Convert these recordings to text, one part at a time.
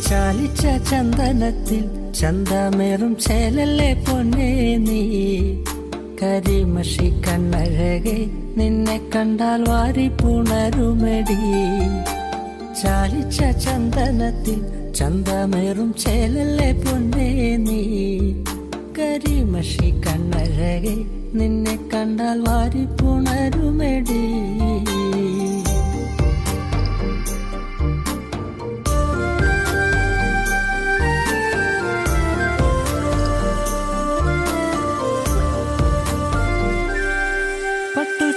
ചാലിച്ച ചന്ദനത്തിൽ ചന്തമേറും ചേലല്ലേ പൊന്നേ നീ. കരിമഷി കണ്ണഴകെ നിന്നെ കണ്ടാൽ വാരി പുണരുമെടി. ചാലിച്ച ചന്ദനത്തിൽ ചന്തമേറും ചേലല്ലേ പൊന്നേ നീ. കരിമഷി കണ്ണഴകെ നിന്നെ കണ്ടാൽ വാരി പുണരുമെടി.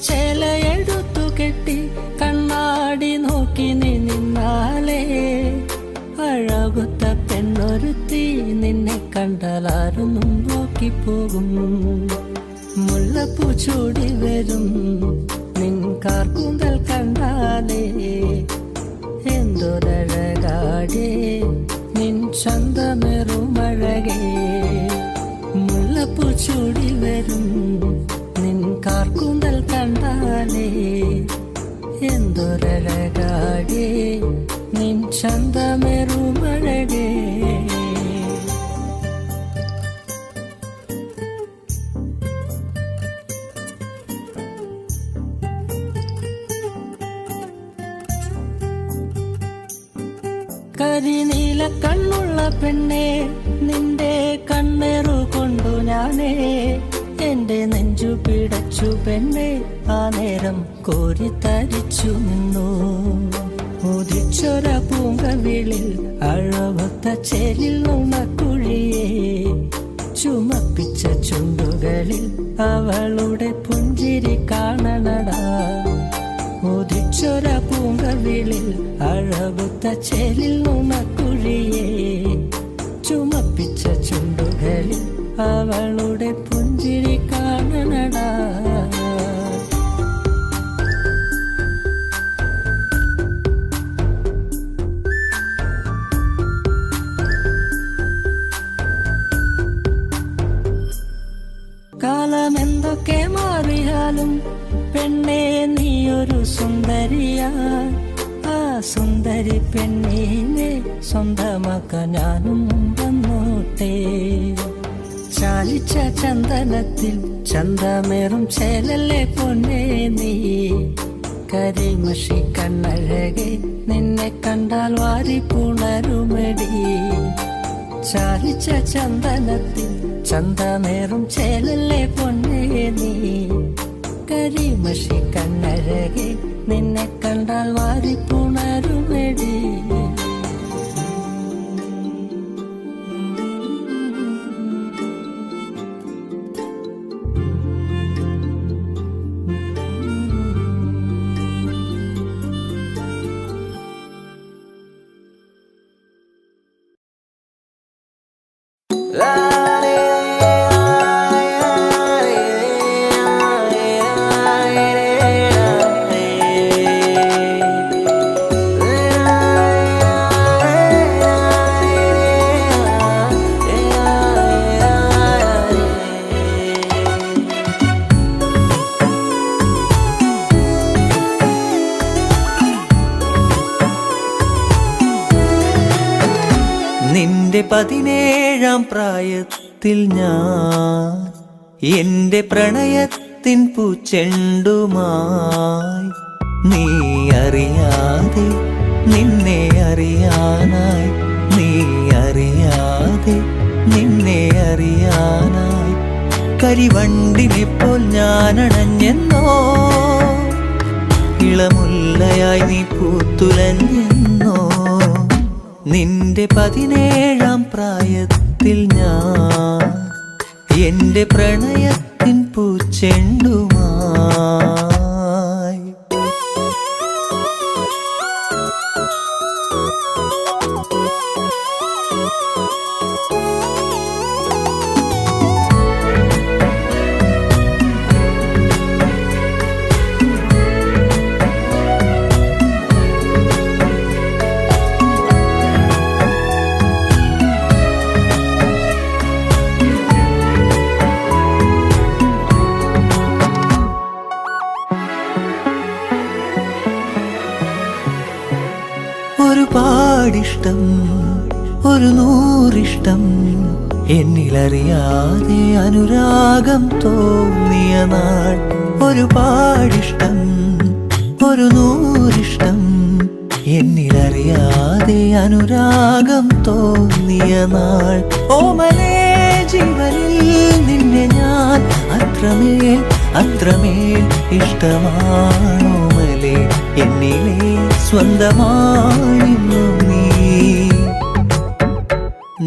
ചേലയെടുത്തു കെട്ടി കണ്ണാടി നോക്കി നീ നിന്നാലേ അഴകുത്ത പെണ്ണൊരുത്തി നിന്നെ കണ്ടാലാരും നോക്കിപ്പോകും. മുല്ലപ്പൂ ചൂടി വരും നിൻ കാർക്കൂന്തൽ കണ്ടാലേ എന്തൊരഴകാടേ നിൻ ചന്തമേറുമഴകേ. മുല്ലപ്പൂ ചൂടി വരും നിൻ കാർക്കൂന്തൽ കണ്ടാലേ എന്തൊരഴകാടേ നിൻ ചന്തമേറുമഴകേ. കരിനീല കണ്ണുള്ള പെണ്ണേ നിന്റെ കണ്ണേറു കൊണ്ടു ഞാനേ എന്റെ നെഞ്ചു പിടച്ചു പെണ്ണേ. ആ നേരം കോരിത്തരിച്ചു നിന്നു. ഉദിച്ചൊര പൂങ്കവിളിൽ അഴവത്ത ചേലിൽ നുണക്കുഴിയെ ചുമപ്പിച്ച ചുണ്ടുകളിൽ അവളുടെ പുഞ്ചിരി കാണണടാ. ഉദിച്ചൊര പൂങ്കവിളിൽ അഴവത്ത ചേലിൽ നുണക്കുഴിയെ ചുമപ്പിച്ച ചുണ്ടുകളിൽ അവളുടെ പുഞ്ചിരി കാണണടാ. കാലമെന്തൊക്കെ മാറിയാലും പെണ്ണേ നീയൊരു സുന്ദരിയാ. ആ സുന്ദരി പെണ്ണീനെ സ്വന്തമാക്കാൻ ഞാനും വന്നോട്ടെ. ചാലിച്ച ചന്ദനത്തിൽ ചന്തമേറും ചേലല്ലേ പൊന്നേ നീ. കരിമഷി കണ്ണഴകെ നിന്നെ കണ്ടാൽ വാരി പുണരുമെടി. ചാലിച്ച ചന്ദനത്തിൽ ചന്തമേറും ചേലല്ലേ പൊന്നേ നീ. കരിമഷി കണ്ണഴകെ നിന്നെ കണ്ടാൽ വാരി പുണരുമെടി. നിന്റെ 17-ാം പ്രായത്തിൽ ഞാൻ എന്റെ പ്രണയത്തിൻ പൂച്ചെണ്ടുമായി നീ അറിയാതെ നിന്നെ അറിയാനായി നീ അറിയാതെ നിന്നെ അറിയാനായി കരിവണ്ടിനെപ്പോൾ ഞാനണഞ്ഞെന്നോ ഇളമുല്ലയായി നീ പൂത്തുലഞ്ഞെന്നോ. നിന്റെ 17-ാം പ്രായത്തിൽ ഞാൻ എന്റെ പ്രണയത്തിൻ പൂച്ചെണ്ടുമായി ഒരുപാടിഷ്ടം ഒരു നൂറിഷ്ടം എന്നിലറിയാതെ അനുരാഗം തോന്നിയ നാൾ ഒരുപാടിഷ്ടം ഒരു നൂറിഷ്ടം എന്നിലറിയാതെ അനുരാഗം തോന്നിയ നാൾ ഓമലേ ജീവനിൽ നിന്നെ ഞാൻ അത്രമേൽ അത്രമേൽ ഇഷ്ടമാണോമലേ എന്നിലെ സ്വന്തമായിരുന്നു നീ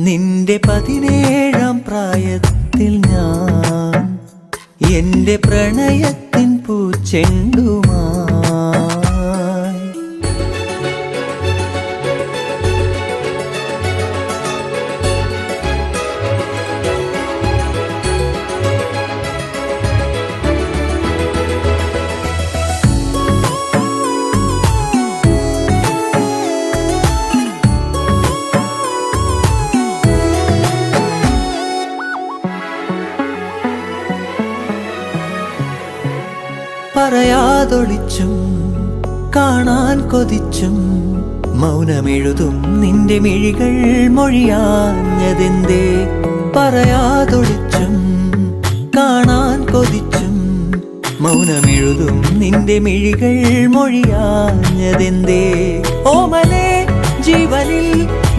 നിന്റെ 17-ാം പ്രായത്തിൽ ഞാൻ എന്റെ പ്രണയത്തിൻ പൂച്ചെണ്ടുമായി പറയാതൊളിച്ചും കാണാൻ കൊതിച്ചും മൗനമെഴുതും നിന്റെ മിഴികൾ മൊഴിയാഞ്ഞതെന്തേ പറയാതൊളിച്ചും കാണാൻ കൊതിച്ചും മൗനമെഴുതും നിന്റെ മിഴികൾ മൊഴിയാഞ്ഞതെന്തേ ഓമലേ ജീവനിൽ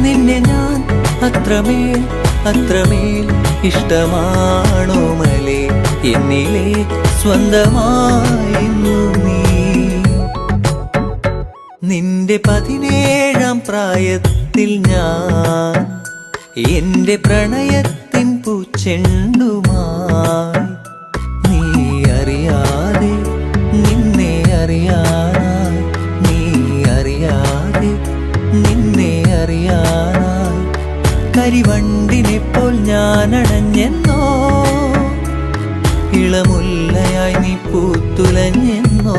നിന്നെ ഞാൻ അത്രമേൽ അത്രമേൽ ഇഷ്ടമാണോമലേ എന്നിലെ സ്വന്തമായിരുന്നു നീ നിന്റെ 17-ാം പ്രായത്തിൽ ഞാൻ എന്റെ പ്രണയത്തിൻ പൂച്ചെണ്ടുമായി നീ അറിയാതെ നിന്നെ അറിയാനായി നീ അറിയാതെ നിന്നെ അറിയാനായി കരിവണ്ടിനെപ്പോൾ ഞാൻ അണഞ്ഞെന്നോ ഇളമുല്ലയായി നീ പൂത്തുലഞ്ഞെന്നോ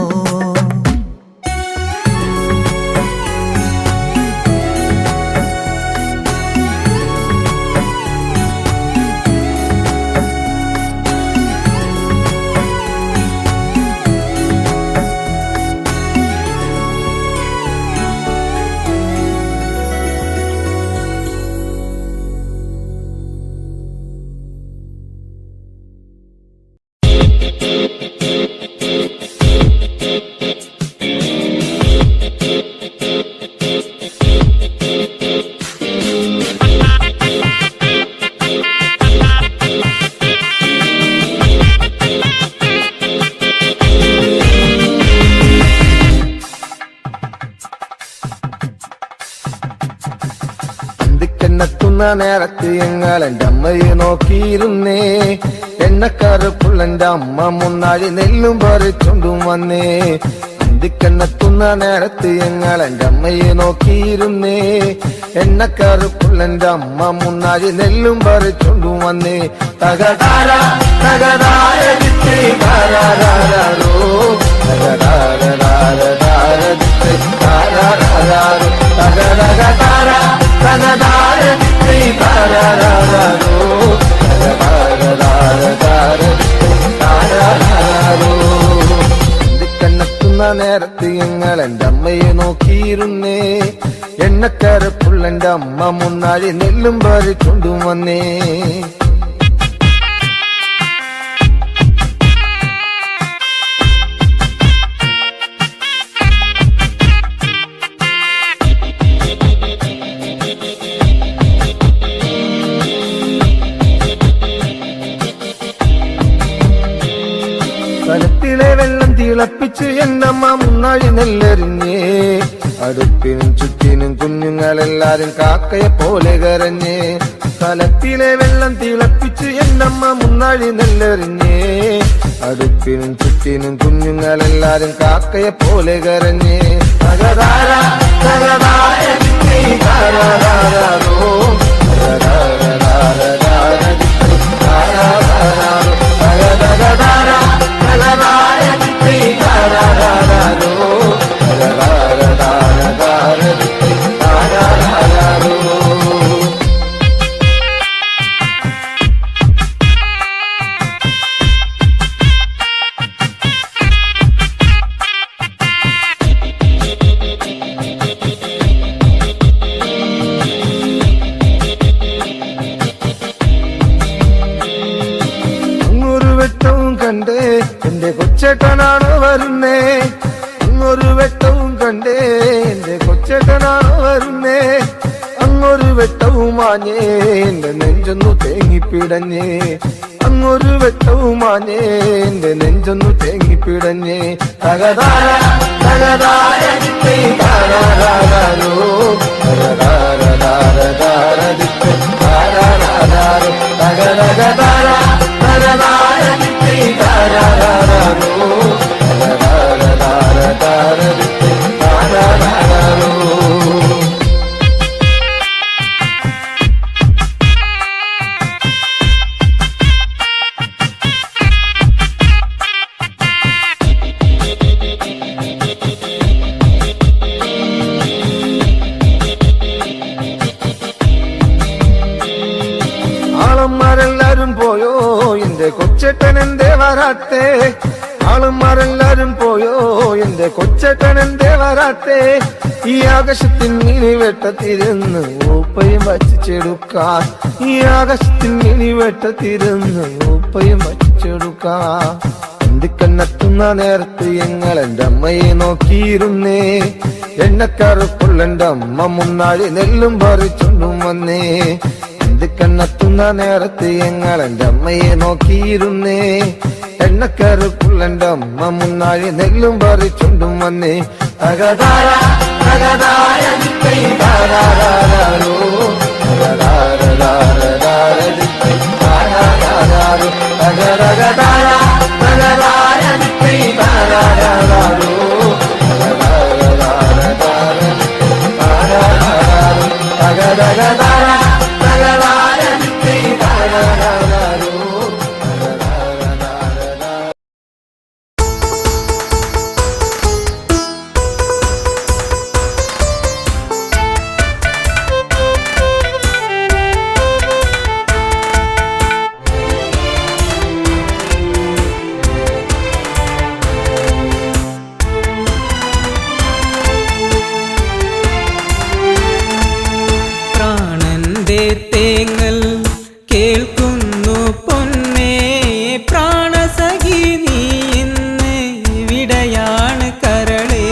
എന്നെത്തുന്ന നേരത്ത് ഞങ്ങൾ എൻ്റെ അമ്മയെ നോക്കിയിരുന്നേ എണ്ണക്കറുപ്പുള്ളെന്റെ അമ്മ മുന്നാഴി നെല്ലും പറിച്ചൊണ്ടും വന്നേ അന്തിക്കെന്നെത്തുന്ന നേരത്ത് ഞങ്ങൾ എൻ്റെ അമ്മയെ നോക്കിയിരുന്നേ എണ്ണക്കറുപ്പുള്ളെന്റെ അമ്മ മുന്നാഴി നെല്ലും പറിച്ചൊണ്ടും വന്നേ തകതാര തകതാര താരാരോ കണ്ണെത്തുന്ന നേരത്ത് ഞങ്ങൾ എൻ്റെ അമ്മയെ നോക്കിയിരുന്നേ എണ്ണക്കരപ്പുള്ളെന്റെ അമ്മ മുന്നാഴി നെല്ലും പറിച്ചൊണ്ടും വന്നേ കലത്തിലെ വെള്ളം തിളപ്പിച്ച് എന്നമ്മ മുന്നാഴി നെല്ലെറിഞ്ഞേ അടുപ്പിനും ചുറ്റിനും കുഞ്ഞുങ്ങളെല്ലാരും കാക്കയെ പോലെ കരഞ്ഞേ കലത്തിലെ വെള്ളം തിളപ്പിച്ച് എന്നമ്മ മുന്നാഴി നെല്ലെറിഞ്ഞേ അടുപ്പിനും ചുറ്റിനും കുഞ്ഞുങ്ങളെല്ലാരും കാക്കയെ പോലെ കരഞ്ഞേ തകതാര തകതാര താരാരോ കൊച്ചേട്ടനാണോ വരുന്നേ അങ്ങൊരു വെട്ടവും കണ്ടേ എന്റെ കൊച്ചേട്ടനാണോ വരുന്നേ അങ്ങൊരു വെട്ടവും മാഞ്ഞേ എന്റെ നെഞ്ചൊന്നു തേങ്ങിപ്പിടഞ്ഞേ അങ്ങൊരു വെട്ടവും മാഞ്ഞേ എന്റെ നെഞ്ചൊന്നു തേങ്ങിപ്പിടഞ്ഞേ തകതാര തകതാര താരാരാരോ തകതാര താരാരാരോ തകതകതാര തകതാര താരാരാരോ തകതാര താരാരാരോ. ആളന്മാരെല്ലാരും പോയോ എന്റെ കൊച്ചേട്ടൻ എന്തേ വരാത്തേ ആളന്മാരെല്ലാരും പോയോ എന്റെ കൊച്ചേട്ടൻ എന്തേ വരാത്തേ ഈ ആകാശത്തിൽ മിനി വെട്ടത്തിരുന്ന് ഊപ്പയും വച്ചിച്ചെടുക്കാൻ ഈ ആകാശത്തിൽ മിനി വെട്ടത്തിരുന്ന് ഊപ്പയും വച്ചിച്ചെടുക്കാൻ എന്തിക്കന്നെത്തുന്ന നേരത്ത് ഞങ്ങൾ എന്റെ അമ്മയെ നോക്കിയിരുന്നേ എണ്ണക്കറുപ്പുള്ള എന്റെ അമ്മ മുന്നാഴി നെല്ലും പറിച്ചൊണ്ടും വന്നേ കണ്ണെത്തുന്ന നേരത്ത് ഞങ്ങൾ എന്റെ അമ്മയെ നോക്കിയിരുന്നേ എണ്ണക്കറുപ്പുള്ള എന്റെ അമ്മ മുന്നാഴി നെല്ലും പറിച്ചുണ്ടും വന്നേ തകതാര തകതാര താരാരാരോ താരാരാരോ തകതകതാര തകതാര താരാരാരോ തകതകതാര തേങ്ങൽ കേൾക്കുന്നു പൊന്നേ പ്രാണസഖി നീ ഇന്ന് ഇവിടെയാണ് കരളേ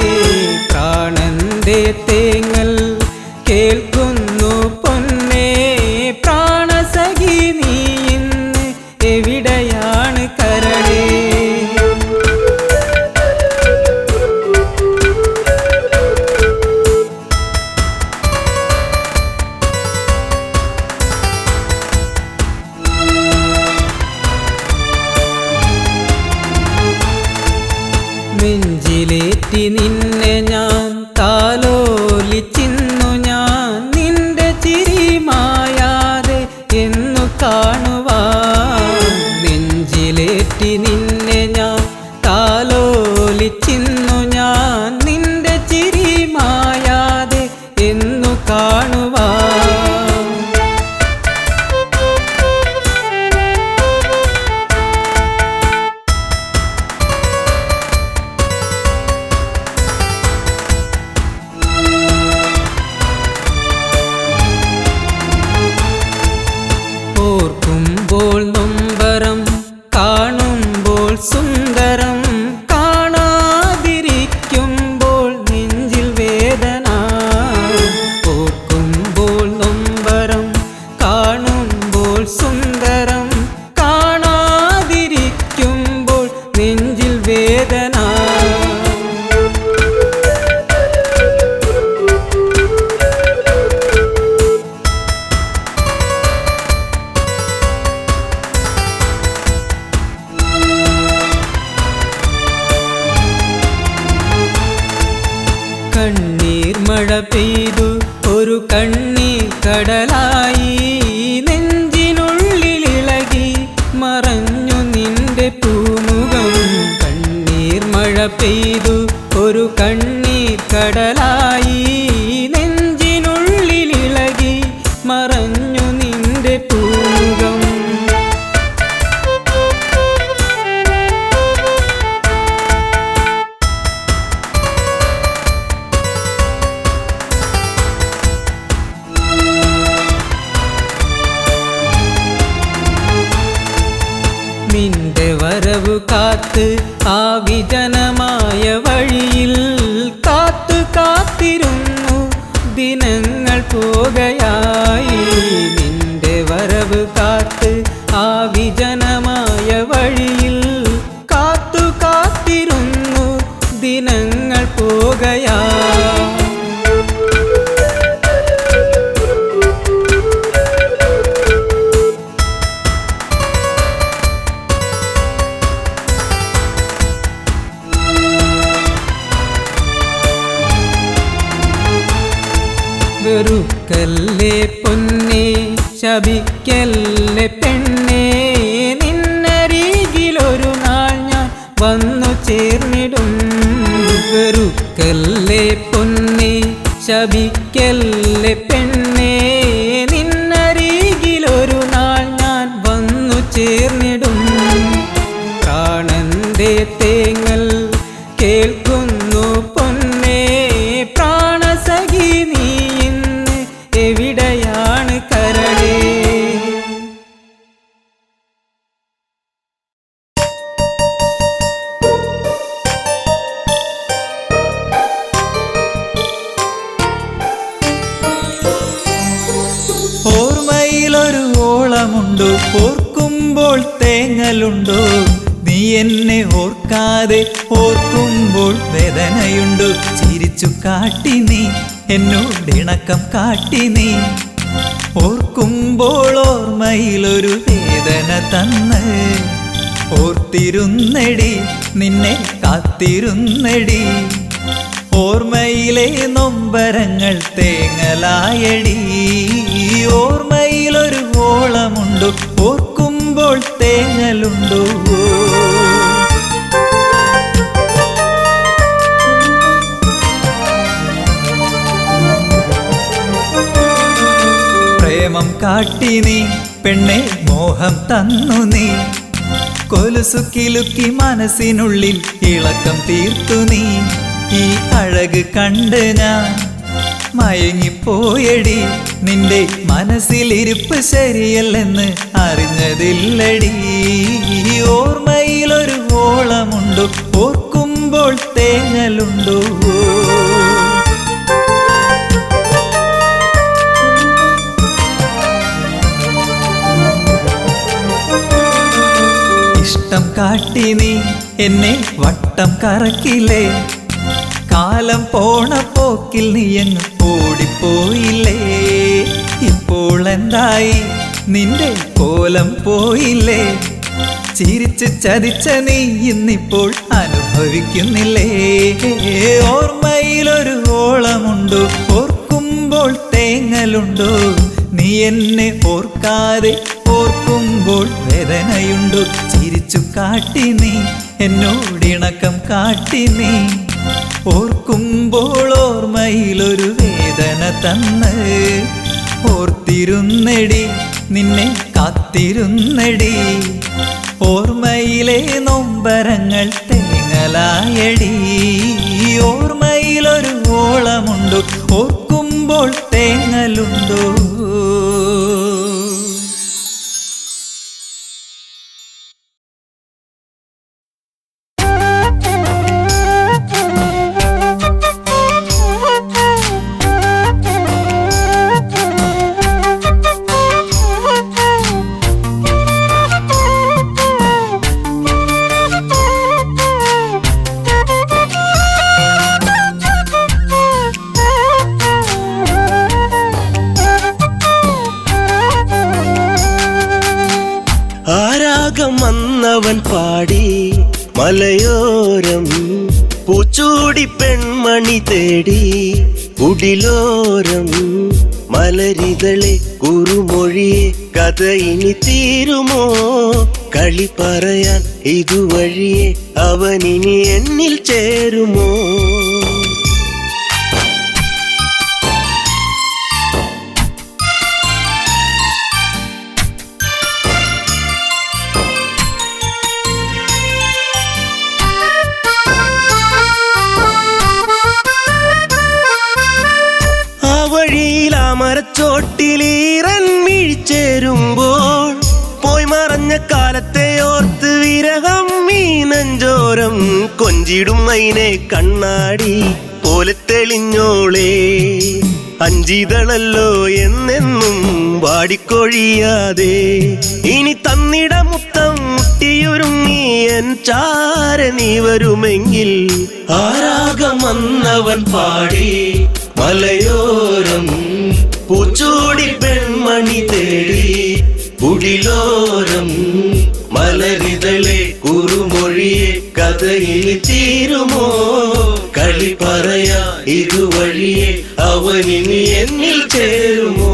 പ്രാണന്റെ തേങ്ങൽ കേൾക്കുന്നു പൊന്നേ പ്രാണസഖി നീ ഇന്ന് എവിടെയാണ് കരളേ നെഞ്ചിലേറ്റി നിന്നെ ഞാൻ താലോലിച്ചിന്നു ഞാൻ നിന്റെ ചിരി മായാതെ എന്നു കാണുവാൻ നെഞ്ചിലേറ്റി നിന്നെ ഞാൻ താലോലിച്ചിന്നു ഞാൻ നിന്റെ ചിരി മായാതെ എന്നു കാണുവാൻ ഓർക്കുമ്പോൾ നൊമ്പരം കാണുമ്പോൾ സുന്ദരം കാണാതിരിക്കുമ്പോൾ നെഞ്ചിൽ വേദന ഓർക്കുമ്പോൾ നൊമ്പരം കാണുമ്പോൾ സുന്ദരം കാണാതിരിക്കുമ്പോൾ നെഞ്ചിൽ വേദന കണ്ണീർ മഴ പെയ്തു ഒരു കണ്ണീർ കടലായി നെഞ്ചിനുള്ളിലിളകി മറഞ്ഞു നിന്റെ പൂമുഖം കണ്ണീർ മഴ പെയ്തു ഒരു കണ്ണീർ കടലായി നെഞ്ചിനുള്ളിലിളകി മറഞ്ഞു നിന്റെ പൂമുഖം നിന്റെ വരവു കാത്ത് ആ വിജനമായ വഴിയിൽ കാത്തു കാത്തിരുന്നു ദിനങ്ങൾ പോകയായി നിന്റെ വരവ് കാത്ത് ആ വിജനമായ വഴിയിൽ കാത്തു കാത്തിരുന്നു ദിനങ്ങൾ പോകയായി വെറുക്കല്ലേ പൊന്നേ ശപിക്കല്ലേ പെണ്ണേ നിന്നരികിലൊരു നാൾ ഞാൻ വന്നു ചേർന്നിടും വെറുക്കല്ലേ പൊന്നേ ശപിക്കല്ലേ പെണ്ണേ നിന്നരികിലൊരു നാൾ ഞാൻ വന്നു ചേർന്നിടും പ്രാണന്റെ തേങ്ങൽ കേൾക്കുന്നു പൊന്നേ പ്രാണസഖി നീ ഇന്ന് എവിടെയാണ് കരളേ ഓർമ്മയിലൊരു ഓളമുണ്ടോ ഓർക്കുമ്പോൾ തേങ്ങലുണ്ടോ നീ എന്നെ ഓർക്കാതെ ഓർക്കുമ്പോൾ വേദനയുണ്ടോ ചിരിച്ചു കാട്ടി നീ എന്നോടിണക്കം കാട്ടി നീ ഓർക്കുമ്പോൾ ഓർമ്മയിലൊരു വേദന തന്ന് ഓർത്തിരുന്നടി നിന്നെ കാത്തിരുന്നടി ഓർമ്മയിലെ നൊമ്പരങ്ങൾ തേങ്ങലായടി ഓർമ്മയിലൊരു ഓളമുണ്ടോ ഓർക്കുമ്പോൾ തേങ്ങലുണ്ടോ പ്രേമം കാട്ടി നീ പെണ്ണെ മോഹം തന്നു നീ കൊലുസു കിലുക്കി മനസ്സിനുള്ളിൽ ഇളക്കം തീർത്തു നീ ഈ അഴക് കണ്ട് ഞാൻ മയങ്ങിപ്പോയടി നിന്റെ മനസ്സിലിരിപ്പ് ശരിയല്ലെന്ന് അറിഞ്ഞതില്ലടി ഓർമ്മയിലൊരു ഓളമുണ്ടോ ഓർക്കുമ്പോൾ തേങ്ങലുണ്ടോ ഇഷ്ടം കാട്ടി നീ എന്നെ വട്ടം കറക്കില്ലേ കാലം പോണ പോക്കിൽ നീ അങ്ങ് ഓടിപ്പോയില്ലേ ഇപ്പോൾ എന്തായി നിന്റെ കോലം പോയില്ലേ ചിരിച്ച് ചതിച്ച നീ ഇന്നിപ്പോൾ അനുഭവിക്കുന്നില്ലേ ഓർമ്മയിലൊരു ഓളമുണ്ടോ ഓർക്കുമ്പോൾ തേങ്ങലുണ്ടോ നീ എന്നെ ഓർക്കാതെ ഓർക്കുമ്പോൾ വേദനയുണ്ടോ ചിരിച്ചു കാട്ടി നീ എന്നോടിണക്കം കാട്ടി നീ ഓർക്കുമ്പോൾ ഓർമ്മയിലൊരു വേദന തന്ന് ഓർത്തിരുന്നടി നിന്നെ കാത്തിരുന്നടി ഓർമ്മയിലെ നൊമ്പരങ്ങൾ തേങ്ങലായടി ഓർമ്മയിലൊരു ഓളമുണ്ടോ ഓർക്കുമ്പോൾ തേങ്ങലുണ്ടോ വന്നവൻ പാടി മലയോരം പൂച്ചൂടി പെൺമണി തേടി കുടിലോരം മലരിതളെ കുറുമൊഴിയെ കഥ ഇനി തീരുമോ കളി പറയാൻ ഇതുവഴിയെ അവനിനി എന്നിൽ ചേരുമോ മരച്ചോട്ടിലീറൻ മിഴിച്ചേരുമ്പോൾ പോയി മറഞ്ഞ കാലത്തെ ഓർത്ത് വിരഹം നെഞ്ചോരം കൊഞ്ചിടും മൈനെ കണ്ണാടി പോലെ തെളിഞ്ഞോളേ അഞ്ചിതളല്ലോ എന്നെന്നും വാടിക്കൊഴിയാതെ ഇനി തന്നിട മുത്തം മുട്ടിയൊരുങ്ങി എൻ ചാര നീ വരുമെങ്കിൽ ആരാഗമന്നവൻ പാടി മലയോരം പൂച്ചൂടി പെൺമണി തേടി കുടിലോരം മലരിതളെ കുറുമൊഴിയെ കഥയിൽ തീരുമോ കളി പറയാ ഇതുവഴിയെ അവനിനി എന്നിൽ ചേരുമോ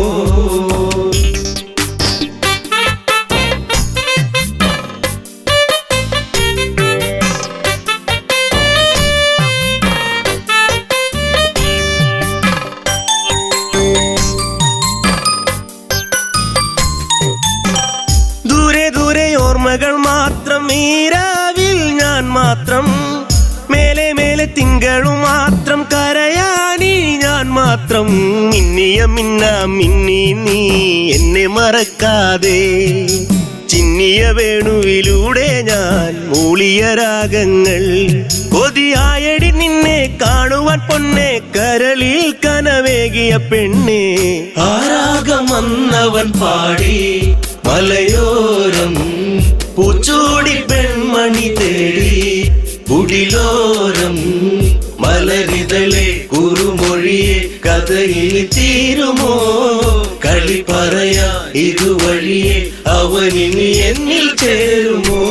ഓർമ്മകൾ മാത്രം ഈരാവിൽ ഞാൻ മാത്രം മേലെ മേലെ തിങ്കളും മാത്രം കരയാനി ഞാൻ മാത്രം മിന്നിയ മിന്നി നീ എന്നെ മറക്കാതെ ചിന്നിയ വേണുവിലൂടെ ഞാൻ മൂളിയ രാഗങ്ങൾ കൊതിയായടി നിന്നെ കാണുവാൻ പൊന്നെ കരളിൽ കനവേകിയ പെണ്ണെ ആരാഗമന്നവൻ പാടി മലയോരം പൂച്ചൂടി പെൺമണി തേടി കുടിലോരം മലരിതളെ കുറുമൊഴിയെ കഥയിൽ തീരുമോ കളി പറയാ ഇതുവഴിയെ അവനിനി എന്നിൽ ചേരുമോ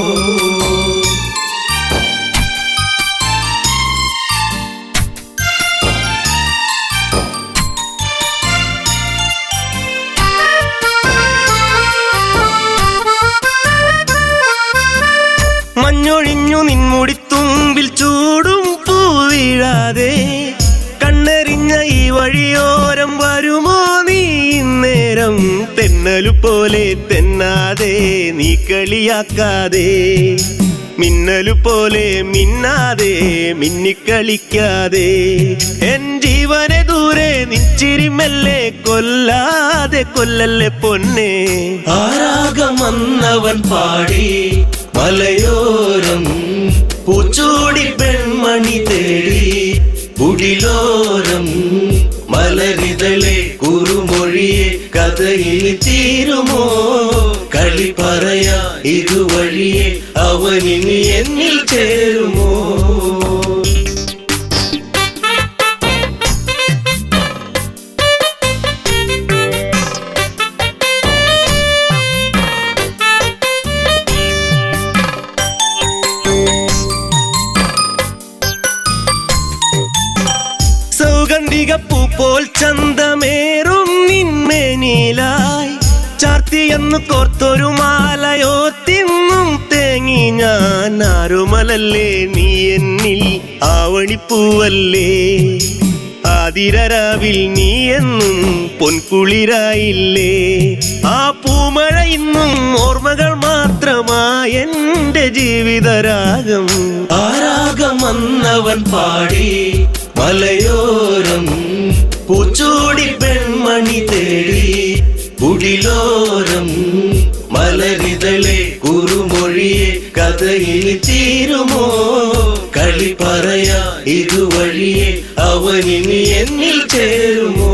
മഞ്ഞൊഴിഞ്ഞു നിൻമുടിത്തുമ്പിൽ ചൂടും പൂവീഴാതെ കണ്ണെറിഞ്ഞ ഈ വഴിയോരം വരുമോ നീ നേരം തെന്നലു പോലെ തെന്നാതെ നീ കളിയാക്കാതെ മിന്നലു പോലെ മിന്നാതെ മിന്നിക്കളിക്കാതെ എൻ ജീവനെ ദൂരെ നിച്ചിരിമല്ലേ കൊല്ലാതെ കൊല്ലല്ലേ പൊന്നെ ആരാഗമന്നവൻ പാടി മലയോരം പൂച്ചൂടി പെൺമണി തേടി കുടിലോരം മലരിതളെ കുറുമൊഴിയെ കഥയിൽ തീരുമോ കളി പറയാ ഇതുവഴിയെ അവനിനി എന്നിൽ ചേരുമോ സൗഗന്ധികപ്പൂ പോൽ ചന്തമേറും നിന്മേനിലായി ചാർത്തിയെന്നു കോർത്തൊരു മാലയോ തിന്നും തേങ്ങി ഞാൻ ആരുമലല്ലേ നീ എന്നിൽ ആവണിപ്പൂവല്ലേ ആതിരരാവിൽ നീ എന്നും പൊൻകുളിരായില്ലേ ആ പൂമഴ ഇന്നും ഓർമ്മകൾ മാത്രമായി എന്റെ ജീവിതരാഗം ആരാഗമന്നവൻ പാടി മലയോരം പൂച്ചൂടി പെൺമണി തേടി കുടിലോരം മലരിതളെ കുറുമൊഴിയെ കഥയിൽ തീരുമോ കളി പറയാ ഇതുവഴിയെ അവനിനി എന്നിൽ ചേരുമോ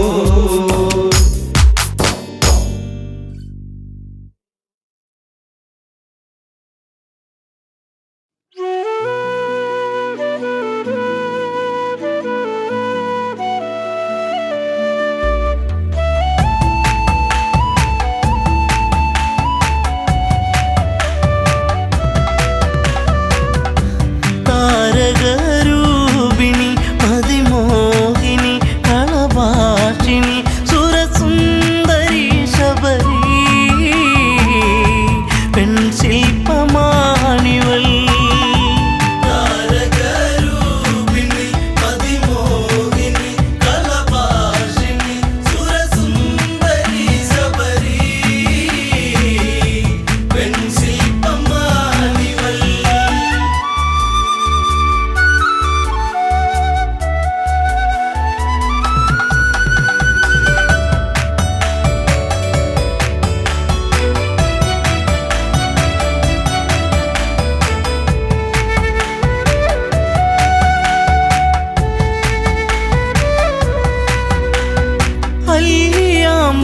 താരകരൂപിണി മതിമോഹിനി കളവാ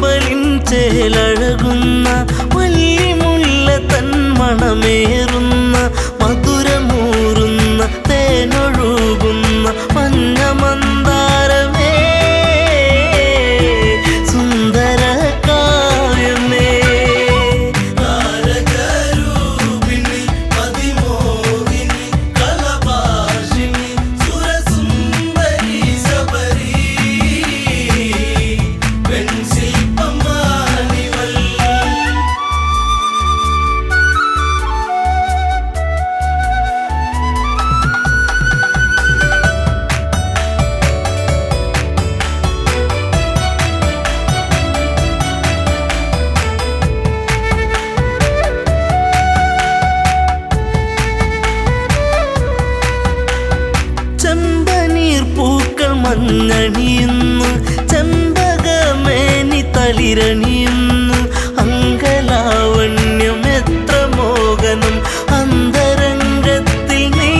ആമ്പലിൻ ചേലഴകുന്ന വല്ലിമുല്ല തൻ മണമേറുന്ന മധുരമൂറുന്ന തേനൊഴുകുന്ന മഞ്ഞ മന്ദാരമേ സുന്ദര കാവ്യമേ താരകരൂപിണി അതിമോഹിനി കലഭാഷിണി സുരസുന്ദരി ശബരി ചെമ്പനീർ പൂക്കൾ മഞ്ഞണിയുന്നു ചെമ്പകമേനി തളിരണിയുന്നു അങ്കലാവണ്യം എത്ര മോഹനം അന്തരംഗത്തിൽ നീ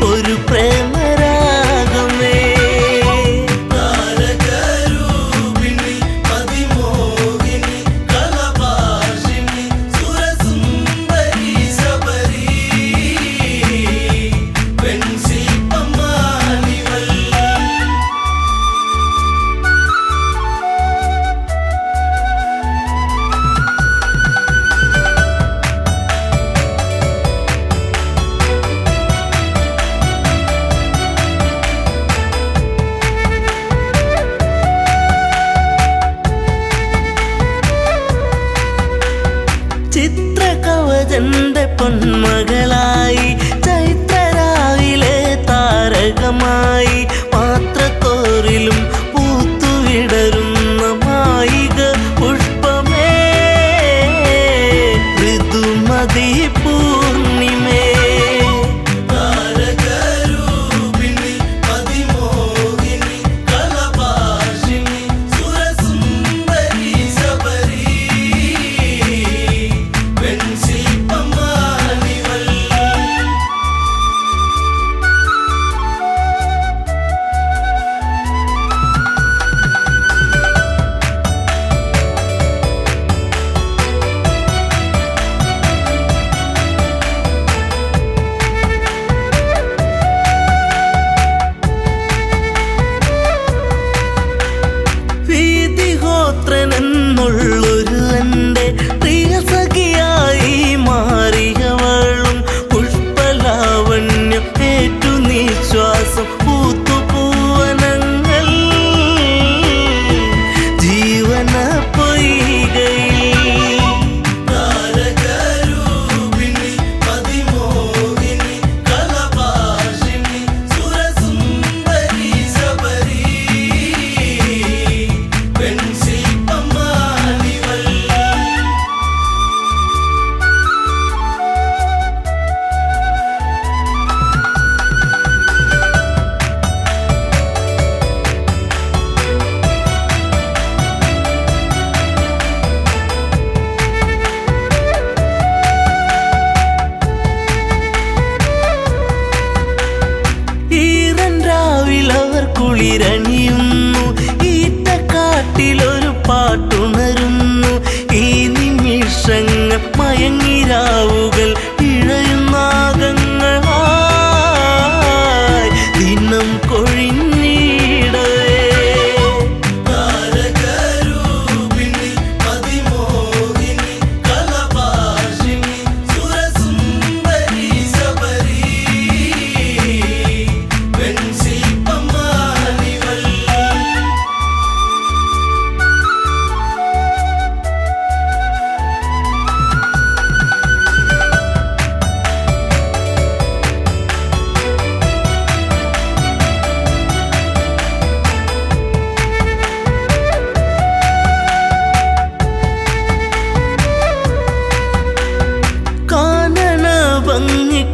ഒരു പ്രേമരാഗമേ താരകരൂപിണി അതിമോഹിനി കലഭാഷിണി സുരസുന്ദരി ശബരി ചിത്രകവചന്റെ പൊന്മകളായി ചൈത്രരാവിലെ താരകമായി പാത്രത്തോറിലും പൂത്തുവിടരുന്ന മായിക പുഷ്പമേ ഋതുമതി പൂർണിമേ താരകരൂപിണി അതിമോഹിനി കലഭാഷിണി സുരസുന്ദരി ശബരി വീതിഹോത്രനെന്നുള്ളൊരു എൻ്റെ പ്രിയ സഖിയായി മാറിയവളും പുഷ്പലാവണ്യം ഏറ്റു നിശ്വാസം പൂത്തുപൂവനങ്ങൾ ജീവന പൊയ്കയിൽ താരകരൂപിണി അതിമോഹിനി കലഭാഷിണി സുരസുന്ദരി ശബരി ഈറൻരാവിലവർ കുളിരണിയുന്നു ഈറ്റക്കാട്ടിലൊരു പാട്ടുണരുന്നു ഈ നിമിഷങ്ങൾ മയങ്ങിരാവുകൾ ഇഴയുന്നാഗങ്ങളായി ദിനം കൊഴിഞ്ഞിടവേ താരകരൂപിണി അതിമോഹിനി കലഭാഷിണി സുരസുന്ദരി ശബരി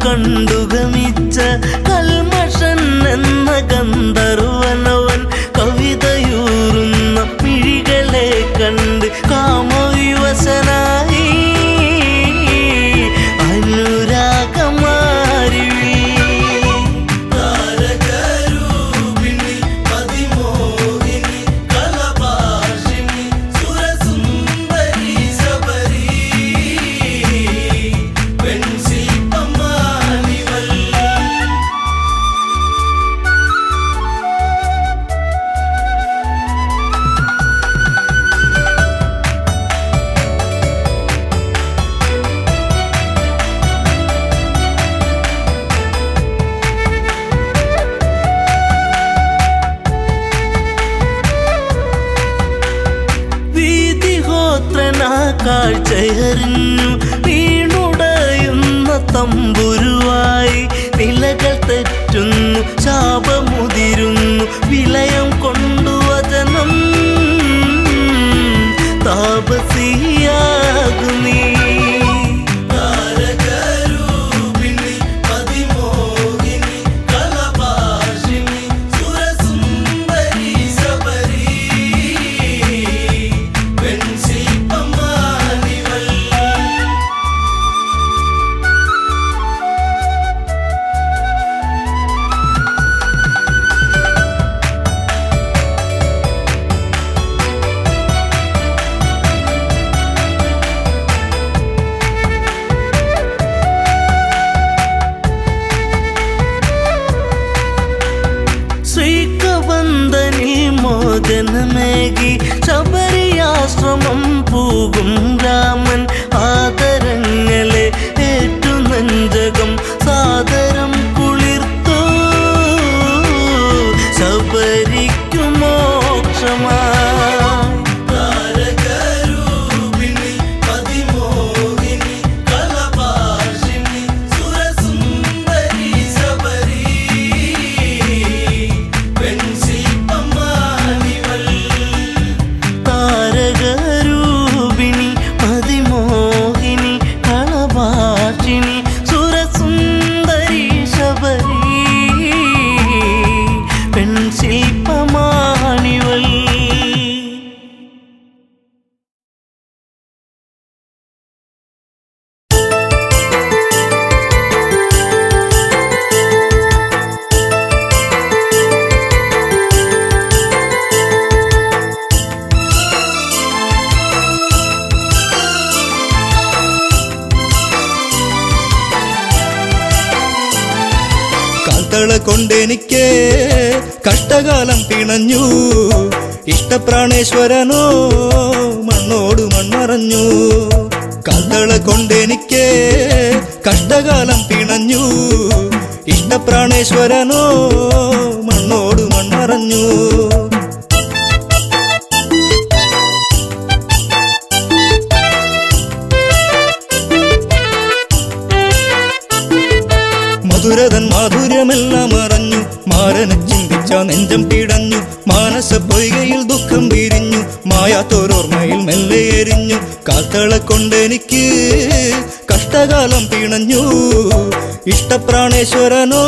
കണ്ടുഗമിച്ച കൽമഷൻ എന്ന ഗന്ധർവനവൻ കവിതയൂറുന്ന മിഴികളെ കണ്ട് കാമവിവശനായി അനുരാഗമാരി താരകരൂപിണി അതിമോഹിനി കലഭാ കാഴ്ചയറിഞ്ഞു വീണുടയുന്ന തമ്പുരുവായി നിലകൾ തെറ്റുന്നു ശാപമുതിരുന്നു വിലയം കൊണ്ടു വചനം താപസിയാകുന്നീ മോചനമേകി ശബരിയാശ്രമം പോകും രാമൻ ആദരങ്ങളെ ഏറ്റു നെഞ്ചകം സാദരം കുളിർത്തു ശബരിക്കു മോക്ഷമാ കൊണ്ടെനിക്ക് കഷ്ടകാലം പിണഞ്ഞു ഇഷ്ടപ്രാണേശ്വരനോ മണ്ണോട് മൺമറഞ്ഞു കാൽത്തള കൊണ്ടെനിക്ക് കഷ്ടകാലം പിണഞ്ഞു ഇഷ്ടപ്രാണേശ്വരനോ മണ്ണോട് മൺമറഞ്ഞു മധുരതൻ മാധുര്യമെല്ലാം അറിഞ്ഞു മാരനെ ചിന്തിച്ച നെഞ്ചം പിടഞ്ഞു മാനസ പൊയ്കയിൽ ദുഃഖം വിരിഞ്ഞു മായാത്തോരോർമ്മയിൽ മെല്ലെ എരിഞ്ഞു കാൽത്തള കൊണ്ടെനിക്ക് കഷ്ടകാലം പിണഞ്ഞു ഇഷ്ടപ്രാണേശ്വരനോ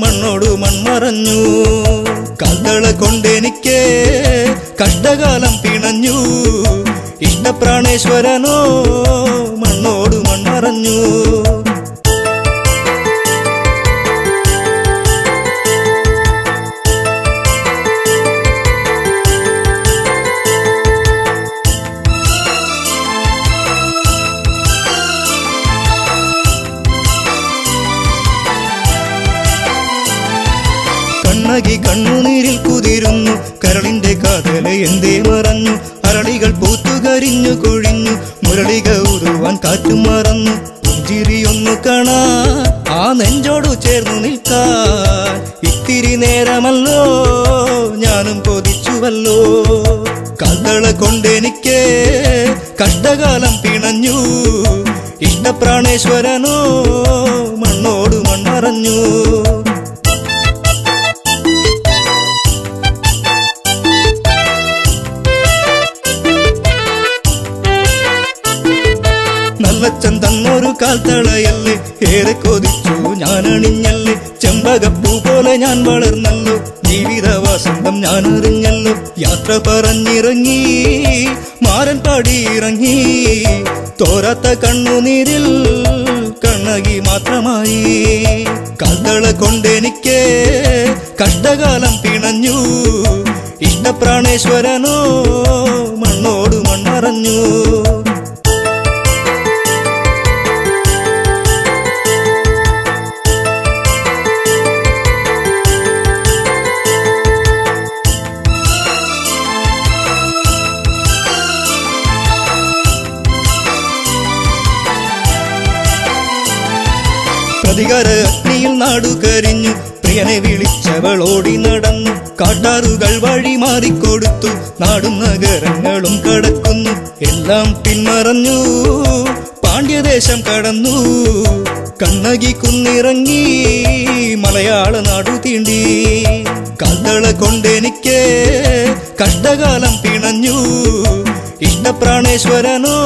മണ്ണോട് മൺമറഞ്ഞു കാൽത്തള കൊണ്ടെനിക്ക് കഷ്ടകാലം പിണഞ്ഞു ഇഷ്ടപ്രാണേശ്വരനോ മണ്ണോട് മൺമറഞ്ഞു കണ്ണകി കണ്ണുനീരിൽ കുതിരുന്നു കരളിന്റെ കാതല് എന്തേ മറഞ്ഞു അരളികൾ പൂത്തുകരിഞ്ഞു കൊഴിഞ്ഞു മുരളിക ഉരുവാൻ കാറ്റും മറന്നു പുഞ്ചിരിയൊന്നു കാണാ ആ നെഞ്ചോടു ചേർന്നു നിൽക്കാൻ ഇത്തിരി നേരമല്ലോ ഞാനും കൊതിച്ചുവല്ലോ കാൽത്തള കൊണ്ടെനിക്ക് കഷ്ടകാലം പിണഞ്ഞു ഇഷ്ടപ്രാണേശ്വരനോ മണ്ണോട് മൺമറഞ്ഞു നല്ലച്ചൻ തന്നൊരു കാൽത്തളയല്ലേ ഏറെ കൊതിച്ചു ഞാൻ അണിഞ്ഞല്ലേ ചെമ്പകപ്പൂ പോലെ ഞാൻ വളർന്നല്ലോ ജീവിത വസന്തം ഞാൻ അറിഞ്ഞല്ലോ യാത്ര പറഞ്ഞിറങ്ങി മാരൻ പാടിയിറങ്ങി തോരാത്ത കണ്ണുനീരിൽ കണ്ണകി മാത്രമായി കാൽത്തള കൊണ്ടെനിക്ക് കഷ്ടകാലം പിണഞ്ഞു ഇഷ്ടപ്രാണേശ്വരനോ മണ്ണോട് മൺമറഞ്ഞു പ്രതികാര അഗ്നിയിൽ നാടു കരിഞ്ഞു പ്രിയനെ വിളിച്ചവൾ ഓടി നടന്നു കാട്ടാറുകൾ വഴി മാറിക്കൊടുത്തു നാടും നഗരങ്ങളും കടക്കുന്നു എല്ലാം പിന്മറഞ്ഞു പാണ്ഡ്യദേശം കടന്നു കണ്ണകി കുന്നിറങ്ങി മലയാള നാടു തീണ്ടി കഥള കൊണ്ടെനിക്ക് കഷ്ടകാലം പിണഞ്ഞു ഇഷ്ടപ്രാണേശ്വരനോ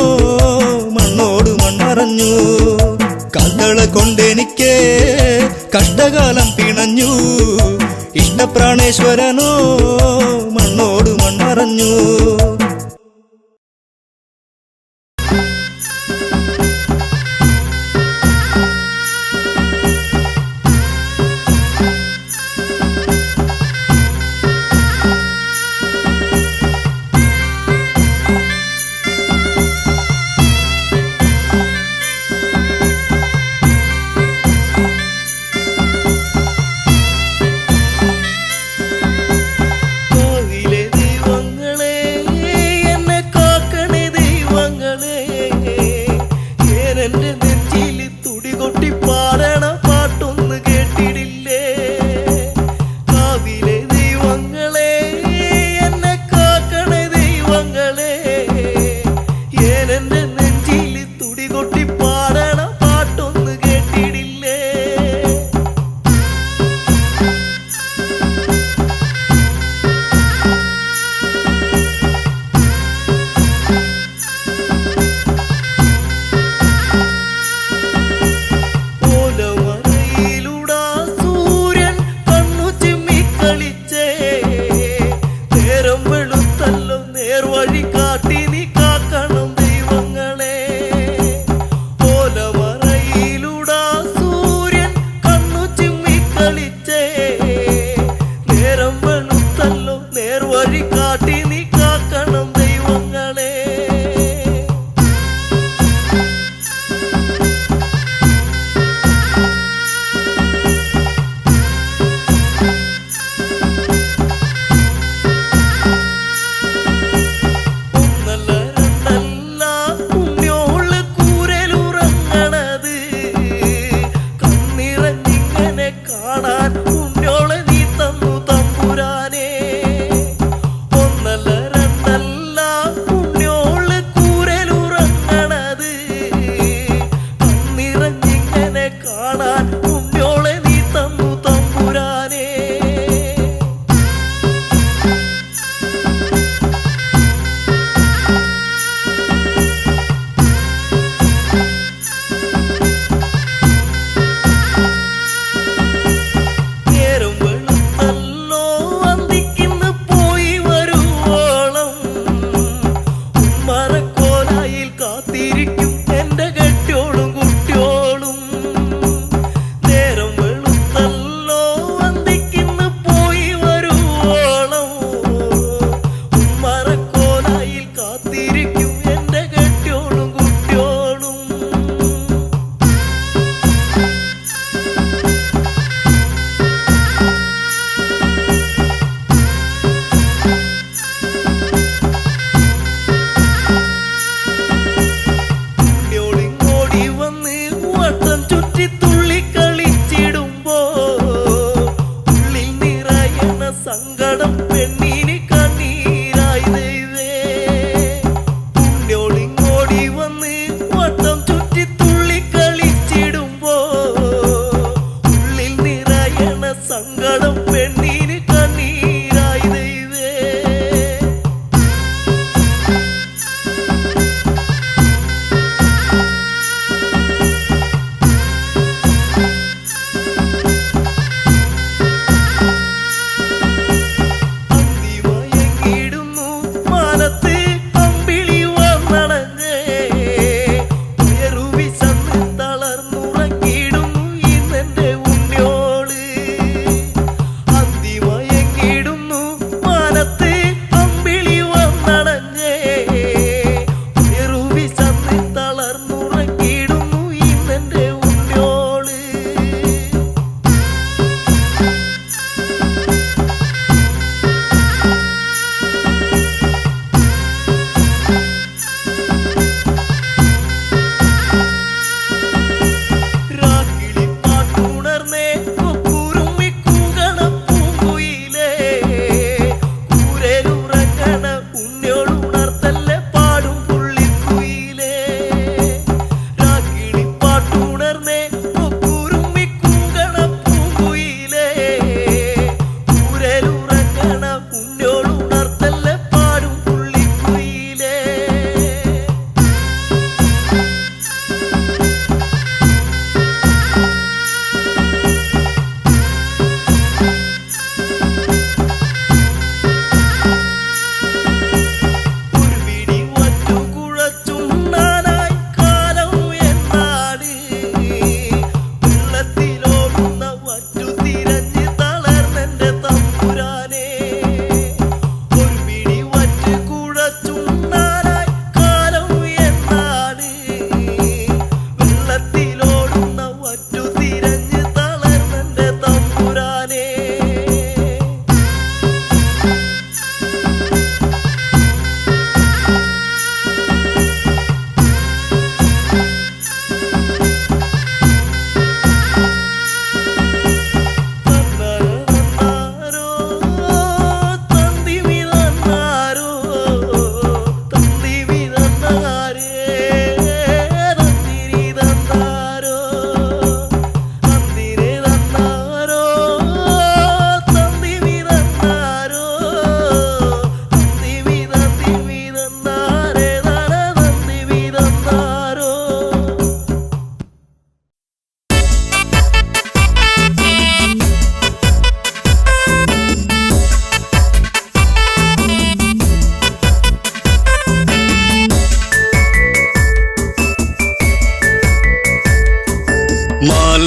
മണ്ണോട് മൺമറഞ്ഞു കഥള കൊണ്ടെനിക്ക് കഷ്ടകാലം പിണഞ്ഞു ഇഷ്ടപ്രാണേശ്വരനോ മണ്ണോട് മൺമറഞ്ഞു കാണാൻ പുണ്യോളെ നീ തന്നു തമ്പുരാനെ ഒന്നല്ല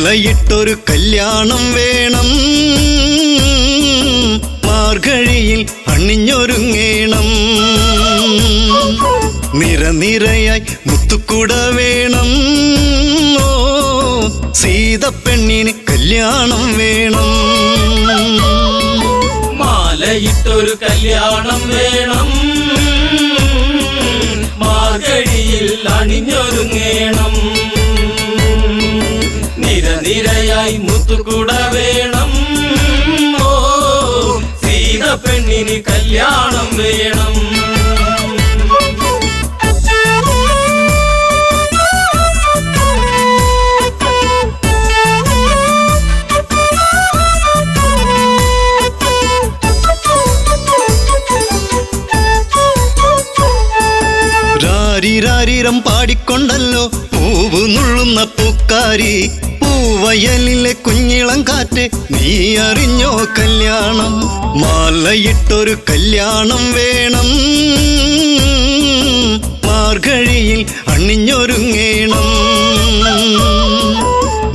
മാലയിട്ടൊരു കല്യാണം വേണം, മാർഗഴിയിൽ അണിഞ്ഞൊരുങ്ങേണം. നിരനിരയായി മുത്തുക്കുട വേണം, ഓ സീതപ്പെണ്ണിന് കല്യാണം വേണം. മാലയിട്ടൊരു കല്യാണം വേണം, മാർഗഴിയിൽ അണിഞ്ഞൊരുങ്ങേണം. നിരനിരയായി മുത്തുകുട വേണം, ഓ സീതപ്പെണ്ണിന് കല്യാണം വേണം. രാരിരാരിരം പാടിക്കൊണ്ടല്ലോ പൂവ് നുള്ളുന്ന പൂക്കാരി, പൂവയലിലെ കുഞ്ഞിളം കാറ്റ് നീ അറിഞ്ഞോ കല്യാണം. മാലയിട്ടൊരു കല്യാണം വേണം, മാർഗഴിയിൽ അണിഞ്ഞൊരുങ്ങേണം.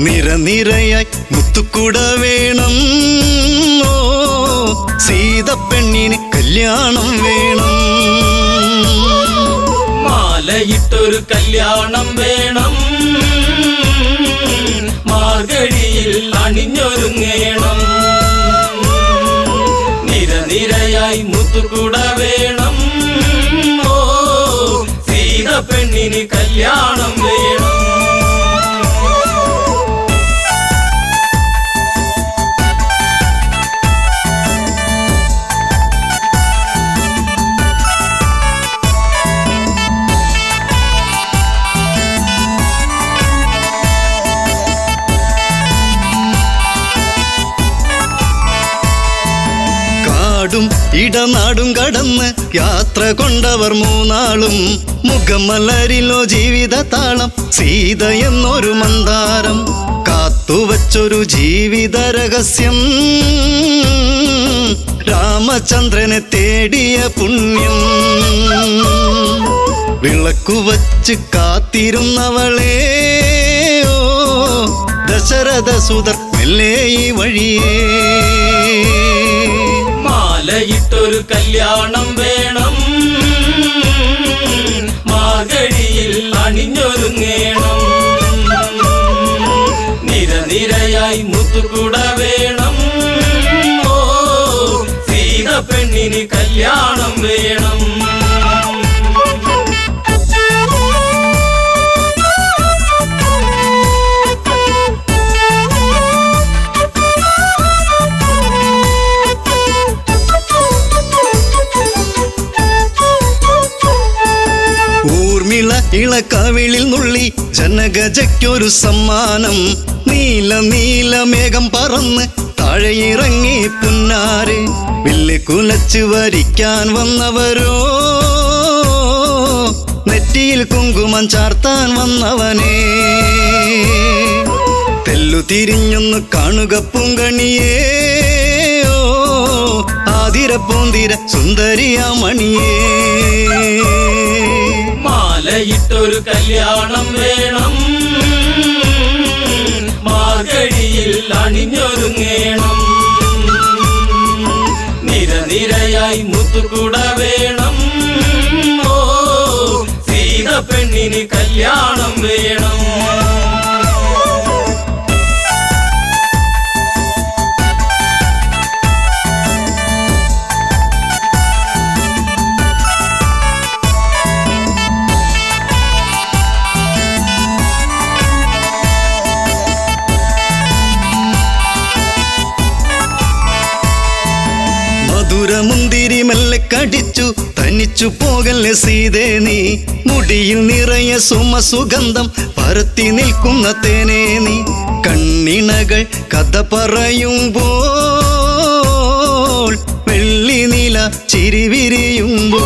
നിരനിരയായി മുത്തുക്കുട വേണം, ഓ സീതപ്പെണ്ണിന് കല്യാണം വേണം. മാലയിട്ടൊരു കല്യാണം വേണം, മാർഗഴിയിൽ അണിഞ്ഞൊരുങ്ങേണം. നിരനിരയായി മുത്തുകുട വേണം, ഓ സീതപ്പെണ്ണിന് കല്യാണം വേണം. ഇടനാടും കടന്ന് യാത്ര കൊണ്ടവർ മൂന്നാളും, മുഖമലരിലോ ജീവിത താളം സീത എന്നൊരു മന്ദാരം. കാത്തുവച്ചൊരു ജീവിത രഹസ്യം, രാമചന്ദ്രനെ തേടിയ പുണ്യം. വിളക്കുവച്ച് കാത്തിരുന്നവളെ, ഓ ദശരഥ സുതർ മെല്ലെ ഈ വഴിയേ. മാലയിട്ടൊരു കല്യാണം വേണം, മാർഗഴിയിൽ അണിഞ്ഞൊരുങ്ങേണം. നിരനിരയായി മുത്തുകുട വേണം, ഓ സീതപ്പെണ്ണിന് കല്യാണം വേണം. ഇളക്കവിളിൽ നുള്ളി ജനഗജയ്ക്കൊരു സമ്മാനം. നീല നീല മേഘം പറന്ന് താഴെയിറങ്ങി പുന്നാരെ, വില്ല് കുലച്ച് വരിക്കാൻ വന്നവരോ, നെറ്റിയിൽ കുങ്കുമം ചാർത്താൻ വന്നവനെ. തെല്ലു തിരിഞ്ഞൊന്ന് കാണുക പൂങ്കണിയേ, ഓ ആതിര പൂന്തിര സുന്ദരിയാമണിയേ. മാലയിട്ടൊരു കല്യാണം വേണം, മാർഗഴിയിൽ അണിഞ്ഞൊരുങ്ങേണം. നിരനിരയായി മുത്തുകുട വേണം, ഓ സീതപ്പെണ്ണിന് കല്യാണം വേണം. മുന്തിരി മെല്ലെ കടിച്ചു തനിച്ചു പോകല്ലേ സീതേ നീ, മുടിയിൽ നിറയെ സുമസുഗന്ധം പരത്തി നിൽക്കുന്ന തേനേ നീ. കണ്ണിണകൾ കഥ പറയുമ്പോൾ വെള്ളി നീല ചിരിവിരിയുമ്പോൾ,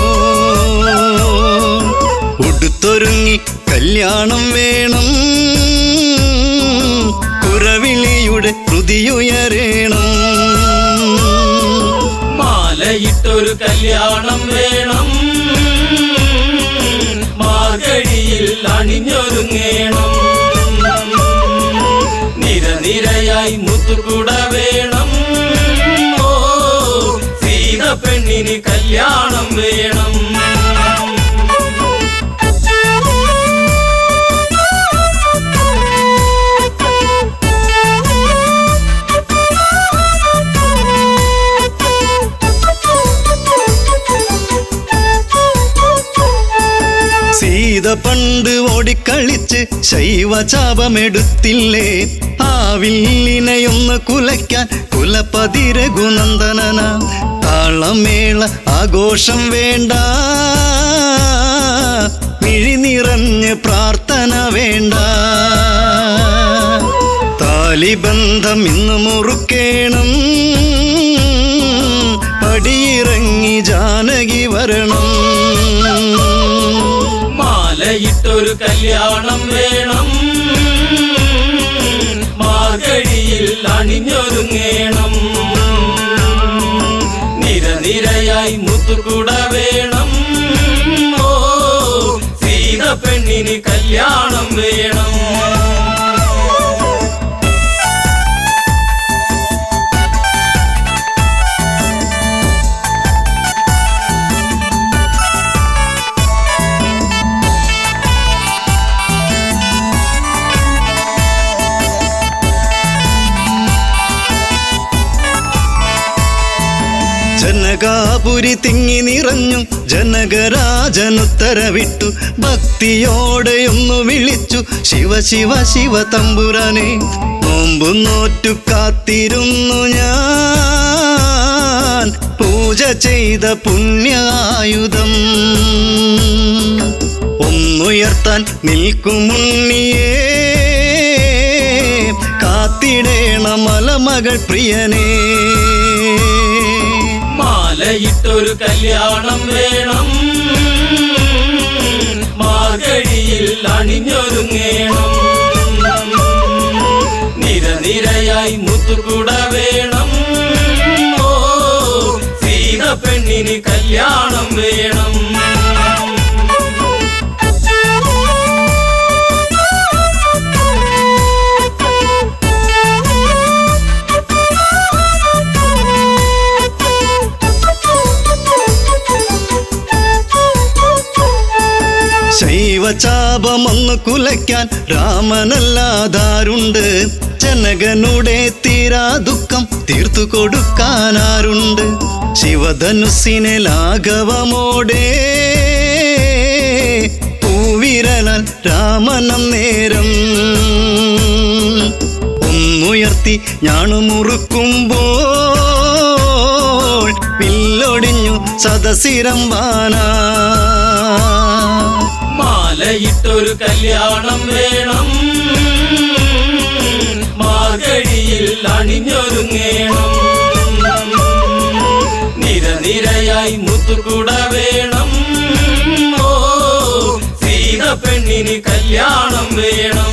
ഉടുത്തൊരുങ്ങി കല്യാണം വേണം, കുരവിളിയുടെ ഹൃതിയുയരേണം. മാലയിട്ടൊരു കല്യാണം വേണം, മാർഗഴിയിൽ അണിഞ്ഞൊരുങ്ങേണം. നിരയായി മുത്തുകുട വേണം. ഓ സീത പെണ്ണിന് കല്യാണം വേണം. സീത പണ്ട് ഓടിക്കളിച്ച് ശൈവചാപമെടുത്തില്ലേ, ആ വില്ലിനെയൊന്ന് കുലയ്ക്കാൻ കുലപതി രഘുനന്ദനന. താളമേള ആഘോഷം വേണ്ട, മിഴി നിറഞ്ഞ് പ്രാർത്ഥന വേണ്ട. താലിബന്ധം ഇന്ന് മുറുക്കേണം, പടിയിറങ്ങി ജാനകി വരണം. മാലയിട്ടൊരു കല്യാണം വേണം, മാർഗഴിയിൽ അണിഞ്ഞൊരുങ്ങേണം. നിരനിരയായി മുത്തുകുട വേണം. ഓ സീത പെണ്ണിന് കല്യാണം വേണം. ജനകാപുരി തിങ്ങി നിറഞ്ഞു, ജനകരാജനുത്തരവിട്ടു. ഭക്തിയോടെയൊന്നു വിളിച്ചു, ശിവ ശിവ ശിവ തമ്പുരാനെ. നോമ്പു നോറ്റു കാത്തിരുന്നു ഞാൻ, പൂജ ചെയ്ത പുണ്യായുധം ഒന്നുയർത്താൻ നിൽക്കുമുണ്ണിയേ. കാത്തിടേണ മലമകൾ പ്രിയനേ. മാലയിട്ടൊരു കല്യാണം വേണം, മാർഗഴിയിൽ അണിഞ്ഞൊരുങ്ങേണം. നിരനിരയായി മുത്തുകുട വേണം. ഓ സീത പെണ്ണിന് കല്യാണം വേണം. ശൈവചാപമൊന്നു കുലയ്ക്കാൻ രാമനല്ലാതാരുണ്ട്. ജനകനുടെ തീരാ ദുഃഖം തീർത്തു കൊടുക്കാനാരുണ്ട്. ശിവധനുസിനെ ലാഘവമോടെ പൂവിരലാൽ രാമനം നേരം ഒന്നുയർത്തി ഞാണുമുറുക്കുമ്പോൾ വില്ലൊടിഞ്ഞു സദസിരംബാന. മാലയിട്ടൊരു കല്യാണം വേണം, മാർഗഴിയിൽ അണിഞ്ഞൊരുങ്ങേണം. നിരനിരയായി മുത്തുകുട വേണം. ഓ സീത പെണ്ണിന് കല്യാണം വേണം.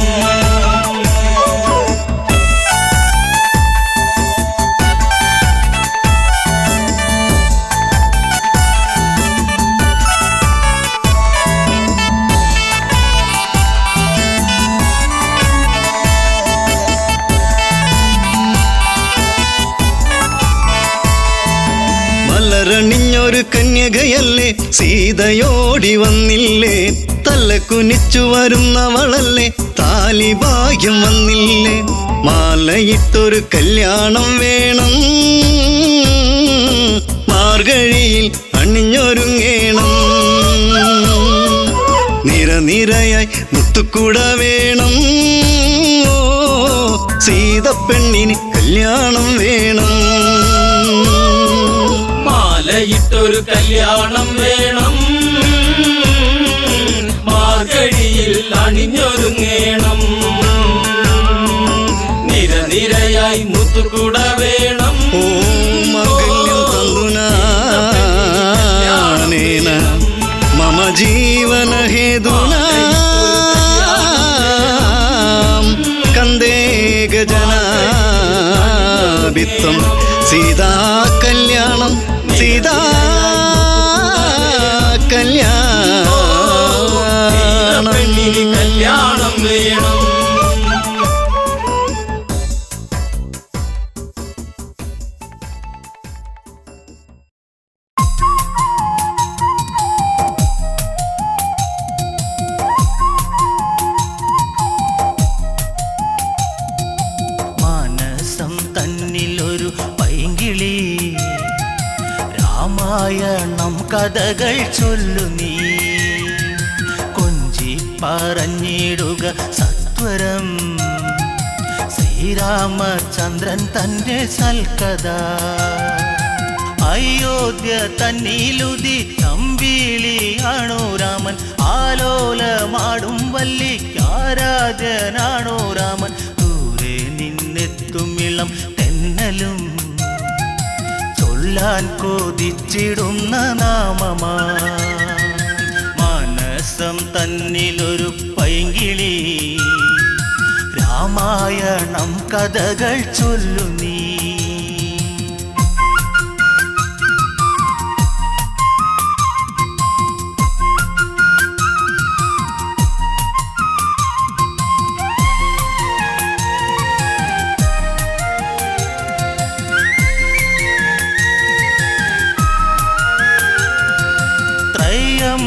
മലരണിഞ്ഞൊരു കന്യകയല്ലേ, സീതയോടി വന്നില്ലേ. തല കുനിച്ചു വരുന്നവളല്ലേ, താലിഭാഗ്യം വന്നില്ലേ. മാലയിട്ടൊരു കല്യാണം വേണം, മാർഗഴിയിൽ അണിഞ്ഞൊരുങ്ങേണം. നിരനിരയായി മുത്തുകുട വേണം. ഓ സീത പെണ്ണിന് കല്യാണം വേണം. മാലയിട്ടൊരു കല്യാണം വേണം, മാർഗഴിയിൽ അണിഞ്ഞൊരുങ്ങേണം. നിരനിരയായി മുത്തുകുട വേണം. ഓ മംഗല്യം തന്തുനാനേന മമ ജീവന ഹേതുനാ കന്ദേ ഗജനാഭിത്വം. സീതാ കല്യാണം, സീതാ കല്യാണം. കല്യാണം വേണം. കഥകൾ ചൊല്ലു നീ കൊഞ്ചി പറഞ്ഞിടുക സത്വരം ശ്രീരാമചന്ദ്രൻ തൻ്റെ സൽക്കഥ അയോധ്യ തന്നിലുതി തമ്പിളിയാണോ രാമൻ ആലോലമാടും വല്ലിക്കാരാധ്യനാണോ രാമൻ ദൂരെ നിന്നെത്തുമിളം തെന്നലും ചൊല്ലാൻ കൊതിച്ചിടുന്ന നാമമാ മനസ്സം തന്നിലൊരു പൈങ്കിളി രാമായണം കഥകൾ ചൊല്ലു നീ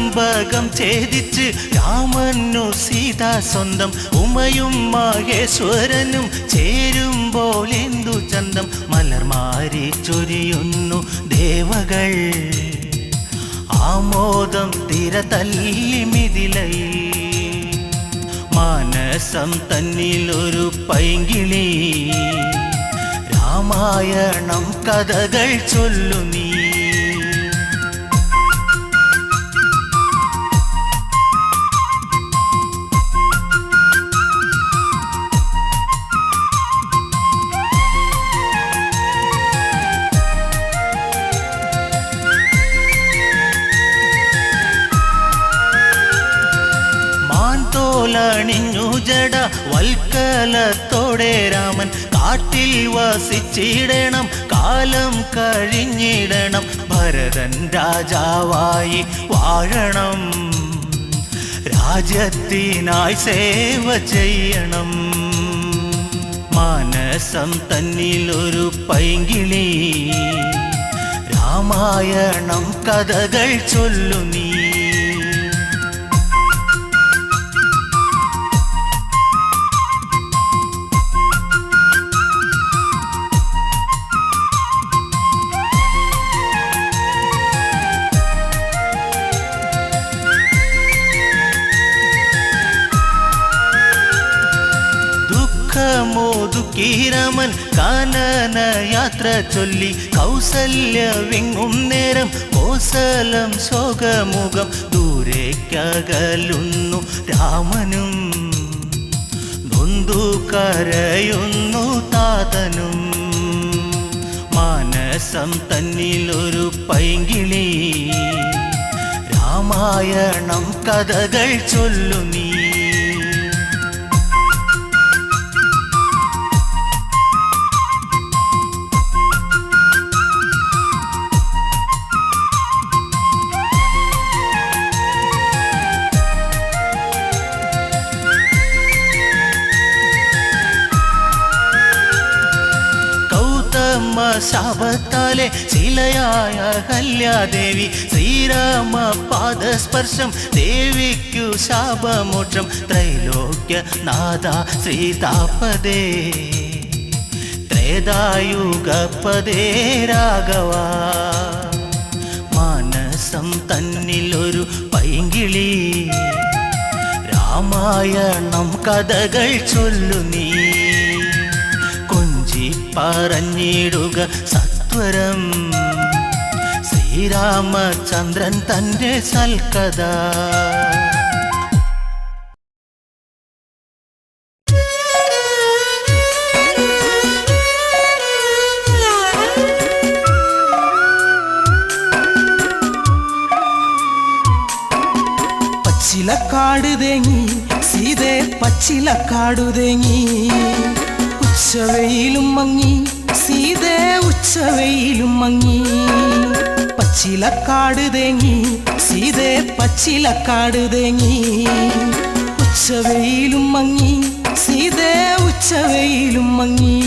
ത്രയംബകം ഛേദിച്ച് രാമനു സീത സ്വന്തം ഉമയും മഹേശ്വരനും ചേരുമ്പോൾ എന്തു ചന്തം മലർമാരി ചൊരിയുന്നു ദേവകൾ ആമോദം തിരതല്ലി മിഥിലയിൽ മാനസം തന്നിലൊരു പൈങ്കിളി രാമായണം കഥകൾ ചൊല്ലു നീ ണിഞ്ഞു ജട വൽക്കലത്തോടെ രാമൻ കാട്ടിൽ വസിച്ചിടണം കാലം കഴിഞ്ഞിടണം ഭരതൻ രാജാവായി വാഴണം രാജ്യത്തിനായി സേവ ചെയ്യണം മാനസം തന്നിലൊരു പൈങ്കിളി രാമായണം കഥകൾ ചൊല്ലു നീ മോദുക്കീരമൻ കാനന യാത്ര ചൊല്ലി കൗസല്യ വിങ്ങും നേരം കോസലം ശോകമുഖം ദൂരേക്കകലുന്നു രാമനും നൊന്തു കരയുന്നു താതനും മാനസം തന്നിലൊരു പൈങ്കിളി രാമായണം കഥകൾ ചൊല്ലു നീ ശാപത്താലെ ശിലയായ കല്യാദേവി ശ്രീരാമ പാദസ്പർശം ദേവിക്കു ശാപമോക്ഷം ത്രൈലോക്യ നാഥ ശ്രീതാപദേ ത്രേതായുഗപദേ രാഘവ മാനസം തന്നിലൊരു പൈങ്കിളി രാമായണം കഥകൾ ചൊല്ലു നീ പറഞ്ഞിടുക സത്വരം ശ്രീരാമചന്ദ്രൻ തൻ്റെ സൽക്കഥ പച്ചിലക്കാട് തേങ്ങി സീതേ പച്ചിലക്കാടു തേങ്ങി ഉച്ചവെയിലും മങ്ങി സീതേ ഉച്ചവെയിലും മങ്ങി പച്ചിലക്കാട് തേങ്ങി സീതേ പച്ചിലക്കാട് തേങ്ങി ഉച്ചവെയിലും മങ്ങി സീതേ ഉച്ചവെയിലും മങ്ങി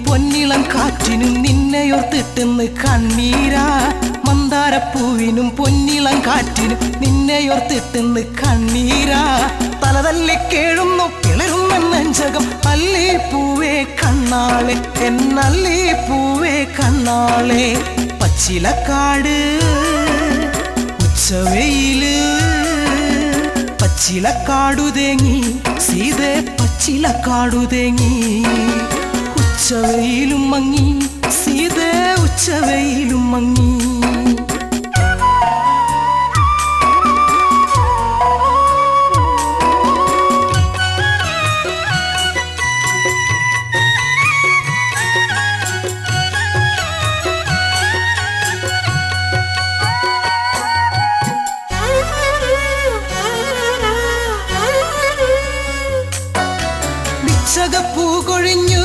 പൊന്നിളം കാറ്റിനും നിന്നെയോർത്തിട്ടെന്ന് കണ്ണീരാ. മന്ദാരപ്പൂവിനും പൊന്നിളം കാറ്റിനും നിന്നെയോർത്തിട്ടെന്ന് കണ്ണീരാ. തലതല്ലി കേഴുന്നു പിളരുന്ന നെഞ്ചകം അല്ലിപ്പൂവേ കണ്ണാളെ, എന്നല്ലിപ്പൂവേ കണ്ണാളെ. പച്ചിലക്കാട് ഉച്ചവെയില് പച്ചിലക്കാടു തേങ്ങി സീതേ പച്ചിലക്കാടു തേങ്ങി. ഉച്ചവെയിലും മങ്ങി സീതേ ഉച്ചവെയിലും മങ്ങി. ചകപ്പൂ കൊഴിഞ്ഞു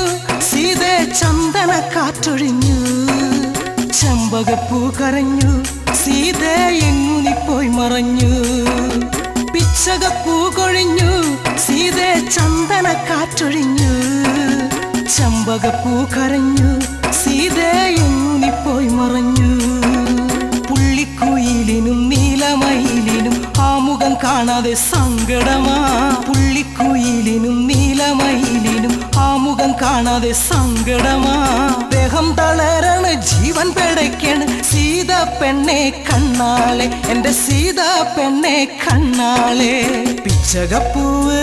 സീതേ ചന്ദന കാറ്റൊഴിഞ്ഞു. ചെമ്പകപ്പൂ കരഞ്ഞു സീതേ എങ്ങു നീ പോയി മറഞ്ഞു. പിച്ചകപ്പൂ കൊഴിഞ്ഞു സീതേ ചന്ദന കാറ്റൊഴിഞ്ഞു. ചെമ്പകപ്പൂ കരഞ്ഞു സീതേ എങ്ങു നീ പോയി മറഞ്ഞു. പുള്ളിക്കുയിലിനും നീലമയിലിനും ആ മുഖം കാണാതെ സങ്കടമാ. പുള്ളിക്കുയിലിനും നീലമയിലിനും ആ മുഖം കാണാതെ സങ്കടമാ. ദേഹം തളരണ ജീവൻ പിടയ്ക്കണ് സീത പെണ്ണെ കണ്ണാളെ, എന്റെ സീത പെണ്ണെ കണ്ണാളെ. പിച്ചകപ്പൂവ്